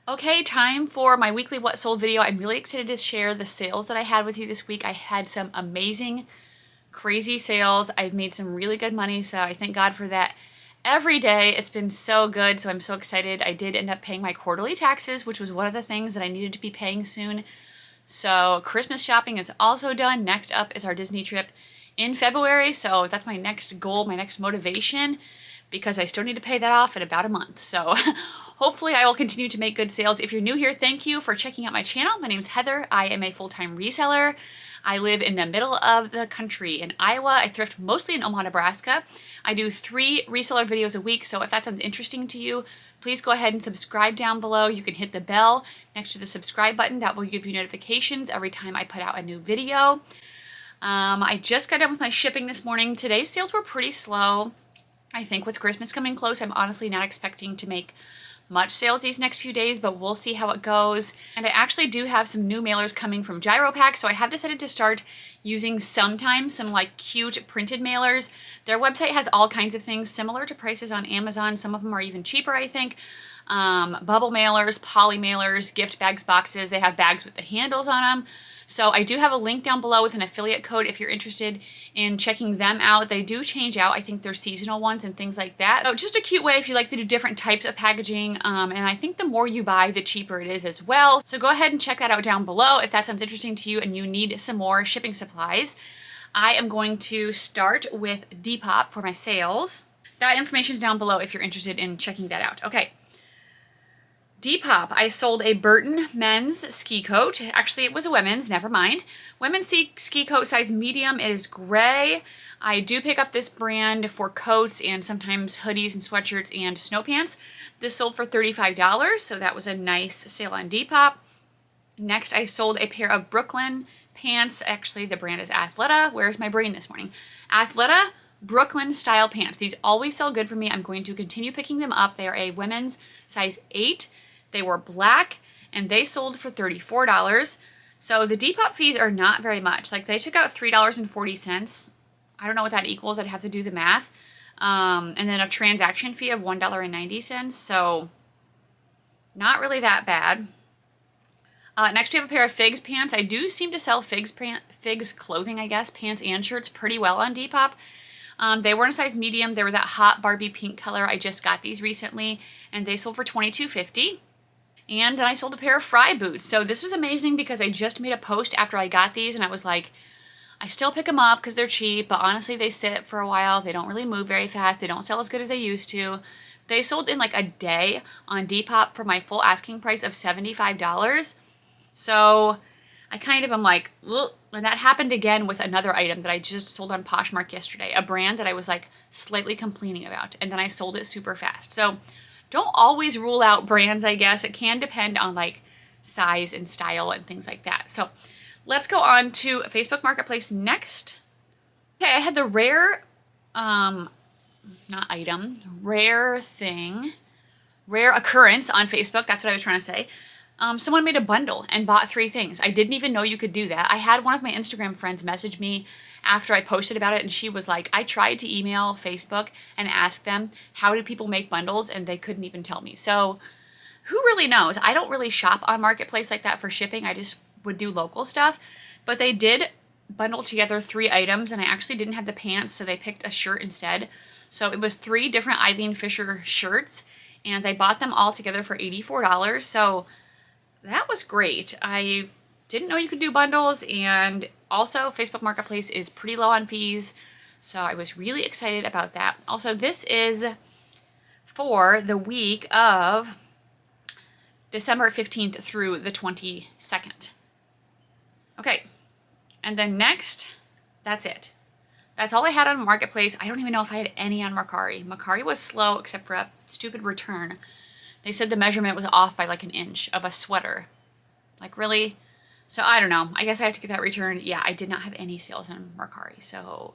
Okay, time for my weekly what sold video. I'm really excited to share the sales that I had with you this week. I had some amazing, crazy sales. I've made some really good money, so I thank God for that every day. It's been so good, so I'm so excited. I did end up paying my quarterly taxes, which was one of the things that I needed to be paying soon. So Christmas shopping is also done. Next up is our Disney trip in February, so that's my next goal, my next motivation, because I still need to pay that off in about a month. So hopefully I will continue to make good sales. If you're new here, thank you for checking out my channel. My name is Heather. I am a full-time reseller. I live in the middle of the country in Iowa. I thrift mostly in Omaha, Nebraska. I do 3 reseller videos a week, so if that sounds interesting to you, please go ahead and subscribe down below. You can hit the bell next to the subscribe button. That will give you notifications every time I put out a new video. I just got done with my shipping this morning. Today's sales were pretty slow. I think with Christmas coming close, I'm honestly not expecting to make much sales these next few days, but we'll see how it goes. And I actually do have some new mailers coming from GyroPack, so I have decided to start using sometimes some like cute printed mailers. Their website has all kinds of things similar to prices on Amazon. Some of them are even cheaper, I think. Bubble mailers, poly mailers, gift bags, boxes. They have bags with the handles on them. So I do have a link down below with an affiliate code if you're interested in checking them out. They do change out. I think they're seasonal ones and things like that. So just a cute way if you like to do different types of packaging. And I think the more you buy, the cheaper it is as well. So go ahead and check that out down below if that sounds interesting to you and you need some more shipping supplies. I am going to start with Depop for my sales. That information is down below if you're interested in checking that out. Okay. Depop, I sold a Burton men's ski coat. Actually, it was a women's, never mind. Women's ski coat size medium. It is gray. I do pick up this brand for coats and sometimes hoodies and sweatshirts and snow pants. This sold for $35, so that was a nice sale on Depop. Next, I sold a pair of Brooklyn pants. Actually, the brand is Athleta. Where's my brain this morning? Athleta Brooklyn style pants. These always sell good for me. I'm going to continue picking them up. They are a women's size 8. They were black and they sold for $34. So the Depop fees are not very much. Like they took out $3.40. I don't know what that equals. I'd have to do the math. And then a transaction fee of $1.90. So not really that bad. Next we have a pair of Figs pants. I do seem to sell Figs clothing, I guess, pants and shirts pretty well on Depop. They were in a size medium. They were that hot Barbie pink color. I just got these recently and they sold for $22.50. And then I sold a pair of Fry boots. So this was amazing because I just made a post after I got these and I was like, I still pick them up because they're cheap, but honestly they sit for a while. They don't really move very fast. They don't sell as good as they used to. They sold in like a day on Depop for my full asking price of $75. So I kind of am like, ugh. And that happened again with another item that I just sold on Poshmark yesterday, a brand that I was like slightly complaining about, and then I sold it super fast. So don't always rule out brands, I guess. It can depend on like size and style and things like that. So let's go on to Facebook Marketplace next. Okay, I had the rare, rare occurrence on Facebook. That's what I was trying to say. Someone made a bundle and bought 3 things. I didn't even know you could do that. I had one of my Instagram friends message me after I posted about it and she was like, I tried to email Facebook and ask them, how do people make bundles? And they couldn't even tell me. So who really knows? I don't really shop on Marketplace like that for shipping. I just would do local stuff. But they did bundle together 3 items and I actually didn't have the pants, so they picked a shirt instead. So it was 3 different Eileen Fisher shirts and they bought them all together for $84. So that was great. I didn't know you could do bundles, and also Facebook Marketplace is pretty low on fees, so I was really excited about that. Also, this is for the week of December 15th through the 22nd. Okay, and then next, that's it. That's all I had on Marketplace. I don't even know if I had any on Mercari. Mercari was slow except for a stupid return. They said the measurement was off by like an inch of a sweater. Like, really? So I don't know. I guess I have to get that returned. Yeah, I did not have any sales on Mercari, so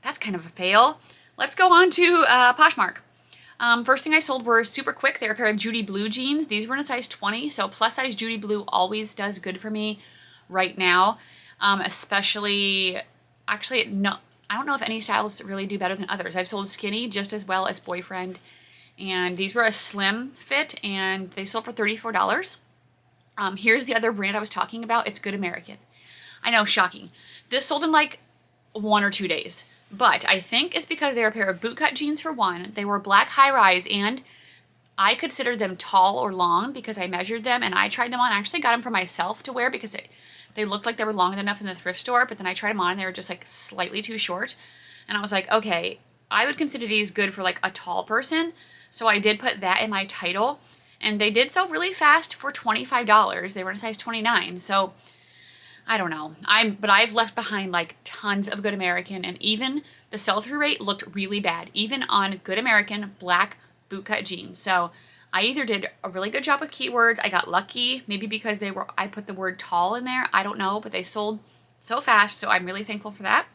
that's kind of a fail. Let's go on to Poshmark. First thing I sold were super quick. They're a pair of Judy Blue jeans. These were in a size 20, so plus size Judy Blue always does good for me right now. Especially, actually, no, I don't know if any styles really do better than others. I've sold skinny just as well as boyfriend And these were a slim fit, and they sold for $34. Here's the other brand I was talking about. It's Good American. I know, shocking. This sold in like 1 or 2 days. But I think it's because they were a pair of bootcut jeans for one. They were black high-rise, and I considered them tall or long because I measured them and I tried them on. I actually got them for myself to wear because they looked like they were long enough in the thrift store, but then I tried them on and they were just like slightly too short. And I was like, okay, I would consider these good for like a tall person. So I did put that in my title, and they did sell really fast for $25. They were in a size 29. So I don't know. But I've left behind like tons of Good American, and even the sell-through rate looked really bad, even on Good American black bootcut jeans. So I either did a really good job with keywords, I got lucky, maybe because I put the word tall in there, I don't know, but they sold so fast, so I'm really thankful for that.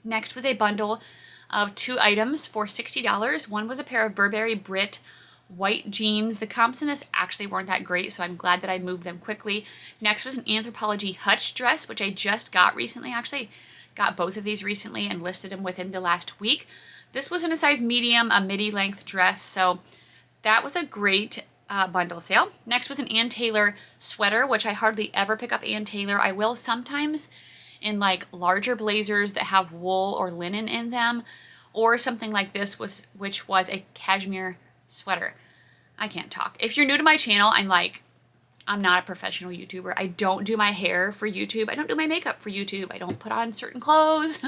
Next was a bundle of 2 items for $60. One was a pair of Burberry Brit white jeans. The comps in this actually weren't that great, so I'm glad that I moved them quickly. Next was an Anthropologie Hutch dress, which I just got recently. Actually got both of these recently and listed them within the last week. This was in a size medium, a midi length dress, so that was a great bundle sale. Next was an Ann Taylor sweater, which I hardly ever pick up Ann Taylor. I will sometimes in like larger blazers that have wool or linen in them, or something like this, which was a cashmere sweater. I can't talk. If you're new to my channel, I'm not a professional YouTuber. I don't do my hair for YouTube. I don't do my makeup for YouTube. I don't put on certain clothes.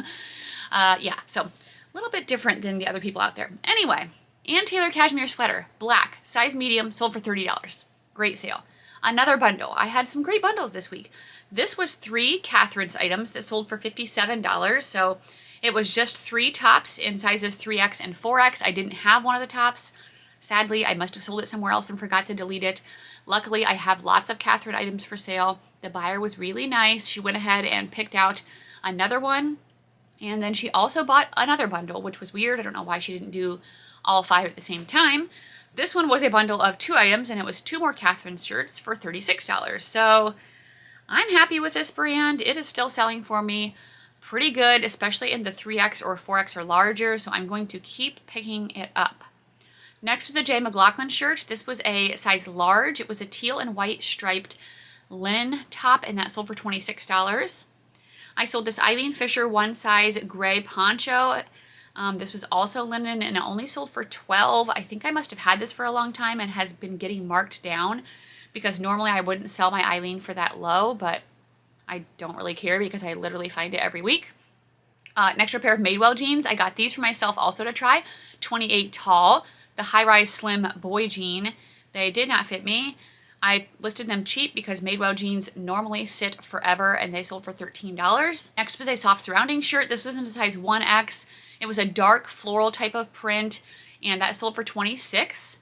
Yeah, so a little bit different than the other people out there. Anyway, Ann Taylor cashmere sweater, black, size medium, sold for $30. Great sale. Another bundle. I had some great bundles this week. This was 3 Catherine's items that sold for $57. So it was just 3 tops in sizes 3X and 4X. I didn't have one of the tops. Sadly, I must have sold it somewhere else and forgot to delete it. Luckily, I have lots of Catherine items for sale. The buyer was really nice. She went ahead and picked out another one. And then she also bought another bundle, which was weird. I don't know why she didn't do all 5 at the same time. This one was a bundle of 2 items, and it was 2 more Catherine shirts for $36. So I'm happy with this brand. It is still selling for me pretty good, especially in the 3X or 4X or larger. So I'm going to keep picking it up. Next was a J. McLaughlin shirt. This was a size large. It was a teal and white striped linen top, and that sold for $26. I sold this Eileen Fisher one size gray poncho. This was also linen, and it only sold for $12. I think I must have had this for a long time and has been getting marked down, because normally I wouldn't sell my Eileen for that low, but I don't really care because I literally find it every week. Next, a pair of Madewell jeans. I got these for myself also to try. 28 tall, the high-rise slim boy jean. They did not fit me. I listed them cheap because Madewell jeans normally sit forever, and they sold for $13. Next was a soft surrounding shirt. This was in a size 1X. It was a dark floral type of print, and that sold for $26.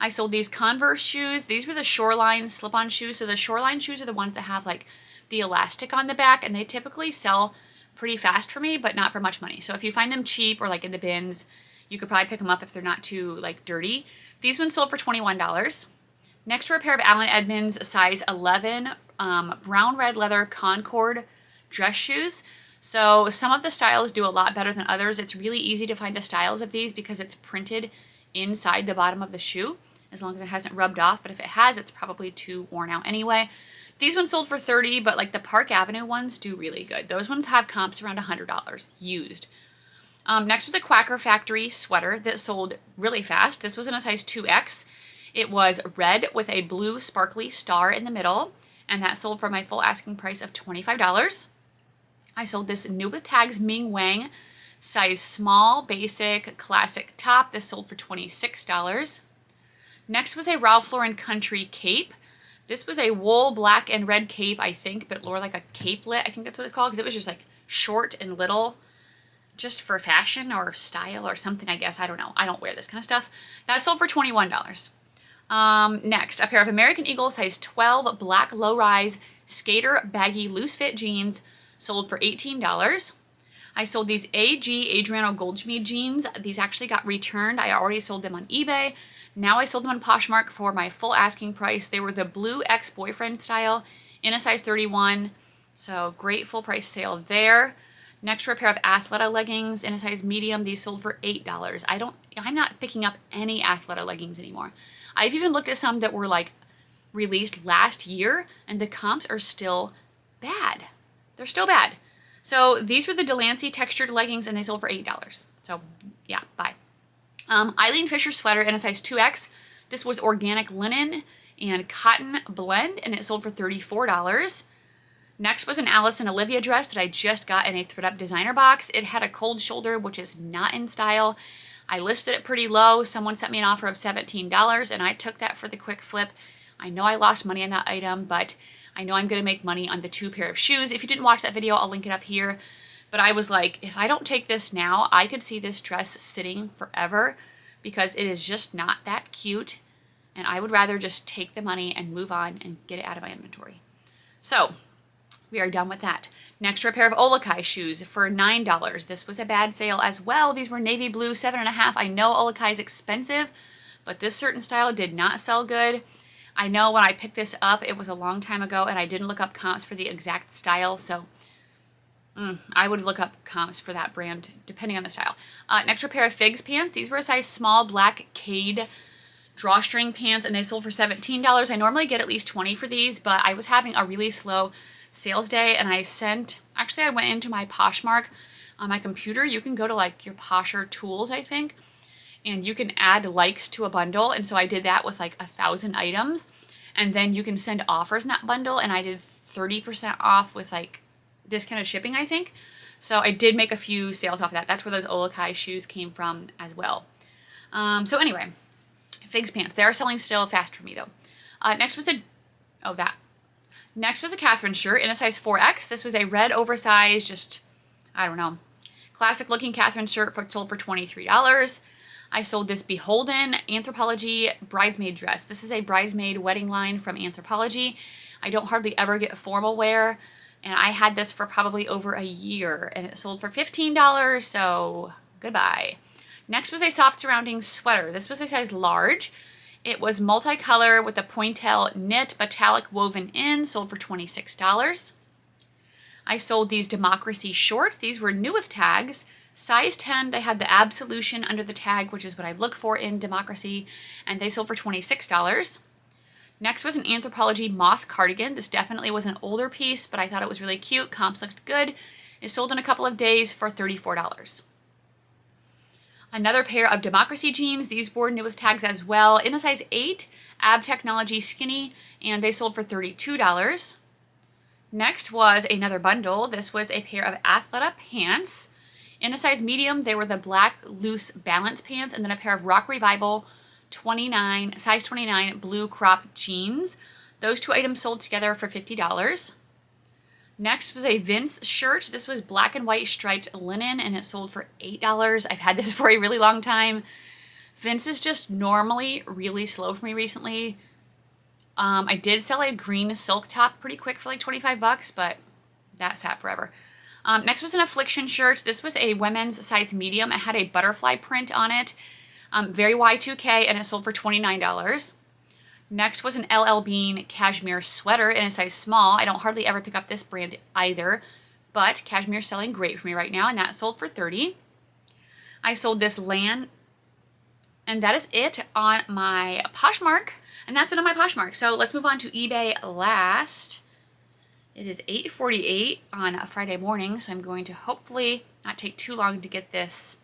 I sold these Converse shoes. These were the Shoreline slip-on shoes. So the Shoreline shoes are the ones that have like the elastic on the back, and they typically sell pretty fast for me, but not for much money. So if you find them cheap or like in the bins, you could probably pick them up if they're not too like dirty. These ones sold for $21. Next were a pair of Allen Edmonds size 11 brown red leather Concord dress shoes. So some of the styles do a lot better than others. It's really easy to find the styles of these because it's printed inside the bottom of the shoe, as long as it hasn't rubbed off. But if it has, it's probably too worn out anyway. These ones sold for $30, but like the Park Avenue ones do really good. Those ones have comps around $100 used. Next was a Quacker Factory sweater that sold really fast. This was in a size 2X. It was red with a blue sparkly star in the middle, and that sold for my full asking price of $25. I sold this New With Tags Ming Wang size small basic classic top. This sold for $26. Next was a Ralph Lauren Country cape. This was a wool black and red cape, I think, but more like a capelet. I think that's what it's called, because it was just like short and little, just for fashion or style or something, I guess. I don't know. I don't wear this kind of stuff. That sold for $21. Next, a pair of American Eagle size 12 black low-rise skater baggy loose fit jeans sold for $18. I sold these AG Adriano Goldschmied jeans. These actually got returned. I already sold them on eBay. Now I sold them on Poshmark for my full asking price. They were the blue ex-boyfriend style in a size 31. So great full price sale there. Next were a pair of Athleta leggings in a size medium. These sold for $8. I'm not picking up any Athleta leggings anymore. I've even looked at some that were like released last year and the comps are still bad. They're still bad. So these were the Delancey textured leggings and they sold for $8. So yeah, bye. Eileen Fisher sweater in a size 2X. This was organic linen and cotton blend and it sold for $34. Next was an Alice and Olivia dress that I just got in a ThredUp designer box. It had a cold shoulder, which is not in style. I listed it pretty low. Someone sent me an offer of $17 and I took that for the quick flip. I know I lost money on that item, but I know I'm going to make money on the 2 pair of shoes. If you didn't watch that video, I'll link it up here. But I was like, if I don't take this now, I could see this dress sitting forever because it is just not that cute. And I would rather just take the money and move on and get it out of my inventory. So we are done with that. Next are a pair of Olakai shoes for $9. This was a bad sale as well. These were navy blue, 7.5. I know Olakai is expensive, but this certain style did not sell good. I know when I picked this up, it was a long time ago, and I didn't look up comps for the exact style, so I would look up comps for that brand, depending on the style. Next are a pair of Figs pants. These were a size small, black Cade drawstring pants, and they sold for $17. I normally get at least 20 for these, but I was having a really slow sales day, and I went into my Poshmark on my computer. You can go to like your Posher tools, I think, and you can add likes to a bundle. And so I did that with like 1,000 items, and then you can send offers in that bundle, and I did 30% off with like discounted shipping, I think. So I did make a few sales off of that. That's where those Olakai shoes came from as well. So anyway, Figs pants. They are selling still fast for me though. Next was a Catherine shirt in a size 4X. This was a red oversized, just, I don't know, classic looking Catherine shirt sold for $23. I sold this Beholden Anthropologie bridesmaid dress. This is a bridesmaid wedding line from Anthropologie. I don't hardly ever get formal wear, and I had this for probably over a year, and it sold for $15, so goodbye. Next was a soft surrounding sweater. This was a size large. It was multicolor with a pointelle knit metallic woven in, sold for $26. I sold these Democracy shorts. These were new with tags. Size 10, they had the Absolution under the tag, which is what I look for in Democracy, and they sold for $26. Next was an Anthropologie moth cardigan. This definitely was an older piece, but I thought it was really cute. Comps looked good. It sold in a couple of days for $34. Another pair of Democracy jeans. These were new with tags as well. In a size 8, Ab Technology skinny, and they sold for $32. Next was another bundle. This was a pair of Athleta pants. In a size medium, they were the black loose balance pants, and then a pair of Rock Revival size 29 blue crop jeans. Those 2 items sold together for $50. Next was a Vince shirt. This was black and white striped linen, and it sold for $8. I've had this for a really long time. Vince is just normally really slow for me recently. I did sell a green silk top pretty quick for like 25 bucks, but that sat forever. Next was an Affliction shirt. This was a women's size medium. It had a butterfly print on it. Very Y2K, and it sold for $29. Next was an LL Bean cashmere sweater in a size small. I don't hardly ever pick up this brand either, but cashmere is selling great for me right now, and that sold for $30. I sold this Lan, and that is it on my Poshmark, and that's it on my Poshmark. So let's move on to eBay last. It is 8:48 on a Friday morning, so I'm going to hopefully not take too long to get this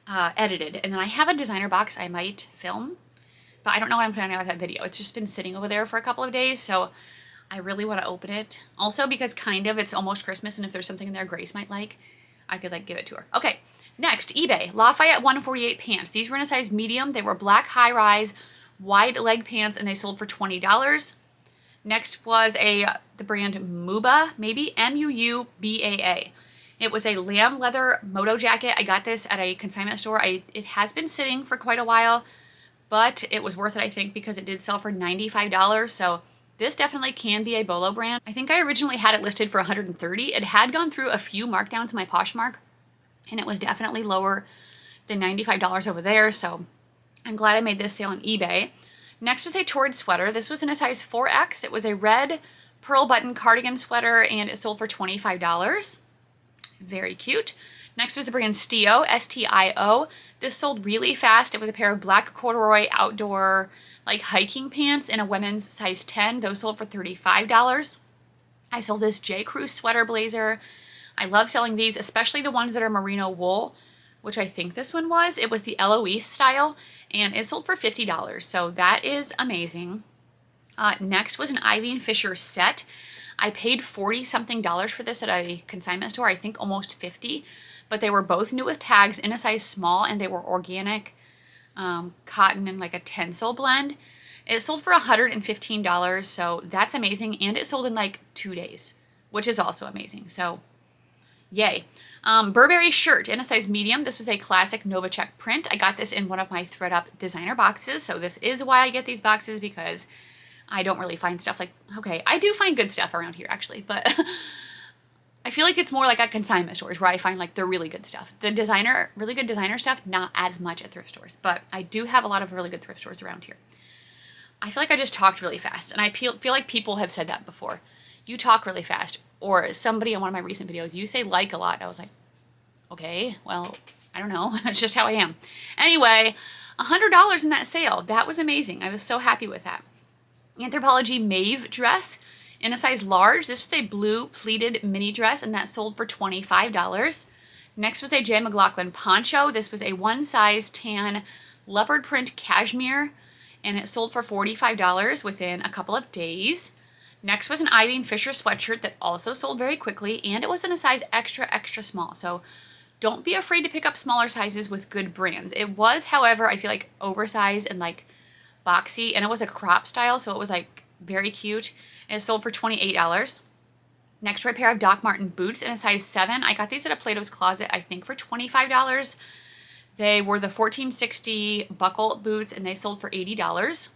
edited. And then I have a designer box I might film, but I don't know what I'm planning on with that video. It's just been sitting over there for a couple of days, so I really want to open it. Also because it's almost Christmas, and if there's something in there Grace might like, I could like give it to her. Okay, next, eBay. Lafayette 148 pants. These were in a size medium. They were black high-rise, wide leg pants, and they sold for $20. Next was the brand Muba, maybe M-U-U-B-A-A. It was a lamb leather moto jacket. I got this at a consignment store. It has been sitting for quite a while, but it was worth it, I think, because it did sell for $95. So this definitely can be a Bolo brand. I think I originally had it listed for $130. It had gone through a few markdowns in my Poshmark, and it was definitely lower than $95 over there. So I'm glad I made this sale on eBay. Next was a Torrid sweater. This was in a size 4X. It was a red pearl button cardigan sweater, and it sold for $25. Very cute. Next was the brand Stio, S-T-I-O. This sold really fast. It was a pair of black corduroy outdoor like hiking pants in a women's size 10. Those sold for $35. I sold this J. Crew sweater blazer. I love selling these, especially the ones that are merino wool, which I think this one was. It was the Eloise style, and it sold for $50. So that is amazing. Next was an Eileen Fisher set. I paid $40-something for this at a consignment store, I think almost $50, but they were both new with tags in a size small, and they were organic cotton and like a tencel blend. It sold for $115, so that's amazing, and it sold in like 2 days, which is also amazing, so yay. Burberry shirt in a size medium. This was a classic Novacek print. I got this in one of my ThreadUp designer boxes, so this is why I get these boxes, because I don't really find stuff like, okay, I do find good stuff around here actually, but I feel like it's more like at consignment stores where I find like the really good stuff. The really good designer stuff, not as much at thrift stores, but I do have a lot of really good thrift stores around here. I feel like I just talked really fast, and I feel like people have said that before. You talk really fast, or somebody in one of my recent videos, you say like a lot. I was like, okay, well, I don't know. That's just how I am. Anyway, $100 in that sale. That was amazing. I was so happy with that. Anthropologie Maeve dress in a size large. This was a blue pleated mini dress, and that sold for $25. Next was a J. McLaughlin poncho. This was a one size tan leopard print cashmere, and it sold for $45 within a couple of days. Next was an Eileen Fisher sweatshirt that also sold very quickly, and it was in a size extra, extra small. So don't be afraid to pick up smaller sizes with good brands. It was, however, I feel like oversized and like boxy, and it was a crop style, so it was like very cute. It sold for $28. Next were a pair of Doc Marten boots in a size 7. I got these at a Plato's Closet, I think for $25. They were the 1460 buckle boots, and they sold for $80.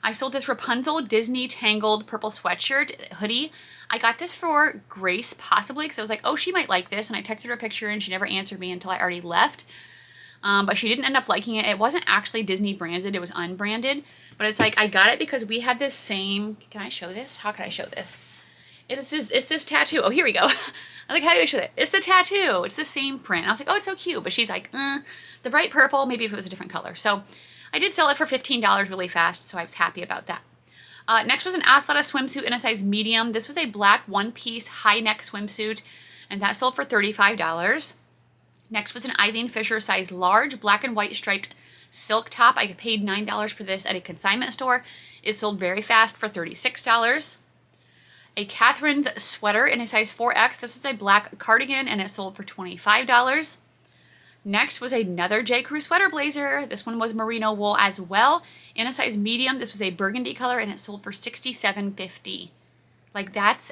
I sold this Rapunzel Disney tangled purple sweatshirt hoodie. I got this for Grace, possibly, because I was like, oh, she might like this, and I texted her a picture, and she never answered me until I already left. But she didn't end up liking it. It wasn't actually Disney branded, it was unbranded. But it's like, I got it because we had this same, can I show this? How can I show this? It's this tattoo. Oh, here we go. I was like, how do I show that? It's the tattoo. It's the same print. I was like, oh, it's so cute. But she's like, the bright purple, maybe if it was a different color. So I did sell it for $15 really fast, so I was happy about that. Next was an Athleta swimsuit in a size medium. This was a black one-piece high neck swimsuit, and that sold for $35. Next was an Eileen Fisher size large black and white striped silk top. I paid $9 for this at a consignment store. It sold very fast for $36. A Catherine's sweater in a size 4X. This is a black cardigan, and it sold for $25. Next was another J. Crew sweater blazer. This one was merino wool as well, in a size medium. This was a burgundy color, and it sold for $67.50. Like, that's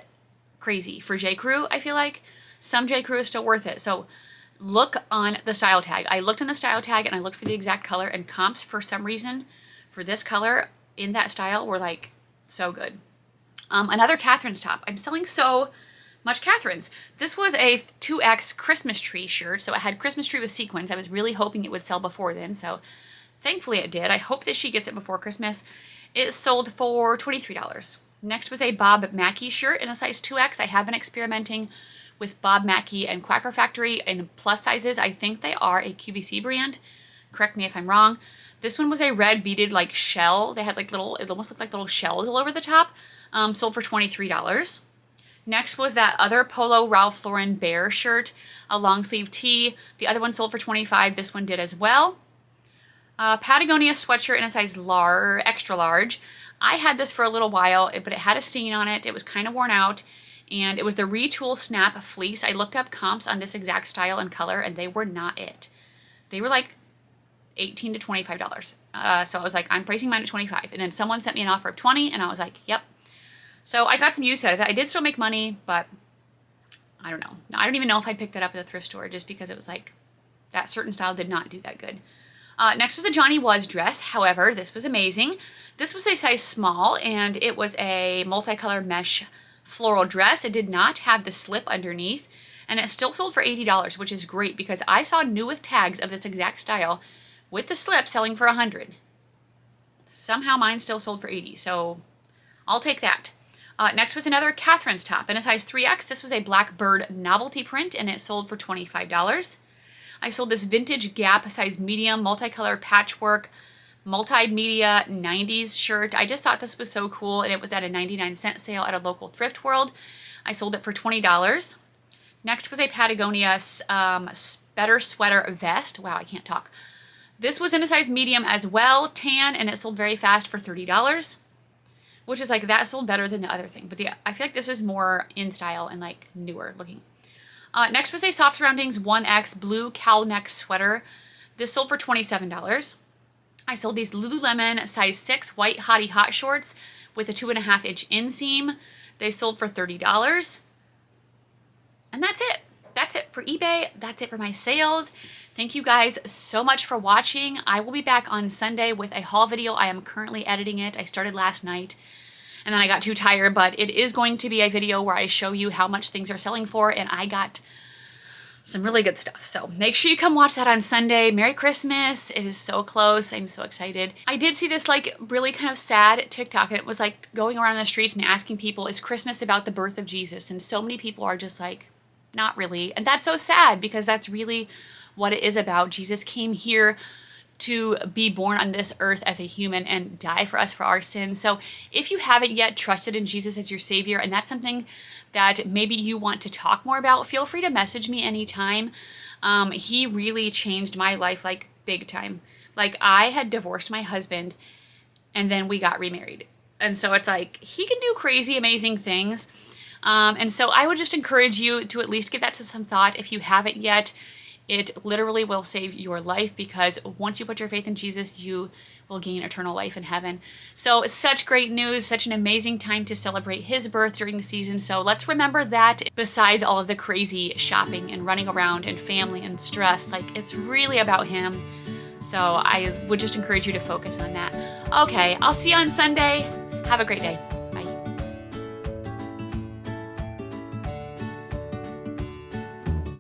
crazy. For J. Crew, I feel like some J. Crew is still worth it. So look on the style tag. I looked on the style tag, and I looked for the exact color, and comps for some reason for this color in that style were like so good. Another Catherine's top. I'm selling so much Catherine's. This was a 2X Christmas tree shirt, so it had Christmas tree with sequins. I was really hoping it would sell before then, so thankfully it did. I hope that she gets it before Christmas. It sold for $23. Next was a Bob Mackie shirt in a size 2X. I have been experimenting with Bob Mackie and Quacker Factory in plus sizes. I think they are a QVC brand. Correct me if I'm wrong. This one was a red beaded like shell. They had like little, it almost looked like little shells all over the top. Sold for $23. Next was that other Polo Ralph Lauren Bear shirt, a long sleeve tee. The other one sold for $25. This one did as well. Patagonia sweatshirt in a size extra large. I had this for a little while, but it had a stain on it. It was kind of worn out, and it was the Retool Snap fleece. I looked up comps on this exact style and color, and they were not it. They were like $18 to $25. So I was like, I'm pricing mine at $25. And then someone sent me an offer of $20, and I was like, yep. So I got some use out of it. I did still make money, but I don't know. I don't even know if I'd pick that up at the thrift store, just because it was like that certain style did not do that good. Next was a Johnny Was dress. However, this was amazing. This was a size small, and it was a multicolor mesh floral dress. It did not have the slip underneath, and it still sold for $80, which is great because I saw new with tags of this exact style with the slip selling for $100. Somehow mine still sold for $80, so I'll take that. Next was another Catherine's top in a size 3X. This was a Blackbird novelty print and it sold for $25. I sold this vintage Gap size medium multicolor patchwork multimedia 90s shirt. I just thought this was so cool and it was at a 99-cent sale at a local thrift world. I sold it for $20. Next was a Patagonia better sweater vest. Wow, I can't talk. This was in a size medium as well, tan, and it sold very fast for $30. Which is like, that sold better than the other thing. But I feel like this is more in style and like newer looking. Next was a Soft Surroundings 1X blue cowl neck sweater. This sold for $27. I sold these Lululemon size 6 white Hottie Hot shorts with a 2.5-inch inseam. They sold for $30. And that's it. That's it for eBay. That's it for my sales. Thank you guys so much for watching. I will be back on Sunday with a haul video. I am currently editing it. I started last night and then I got too tired, but it is going to be a video where I show you how much things are selling for, and I got some really good stuff. So make sure you come watch that on Sunday. Merry Christmas. It is so close. I'm so excited. I did see this like really kind of sad TikTok, and it was like going around the streets and asking people, is Christmas about the birth of Jesus? And so many people are just like, not really. And that's so sad because that's really what it is about. Jesus came here to be born on this earth as a human and die for us for our sins. So if you haven't yet trusted in Jesus as your Savior, and that's something that maybe you want to talk more about, feel free to message me anytime. He really changed my life like big time. Like, I had divorced my husband and then we got remarried. And so it's like, he can do crazy, amazing things. And so I would just encourage you to at least give that to some thought if you haven't yet. It literally will save your life, because once you put your faith in Jesus, you will gain eternal life in heaven. So such great news, such an amazing time to celebrate his birth during the season. So let's remember that besides all of the crazy shopping and running around and family and stress, like, it's really about him. So I would just encourage you to focus on that. Okay, I'll see you on Sunday. Have a great day.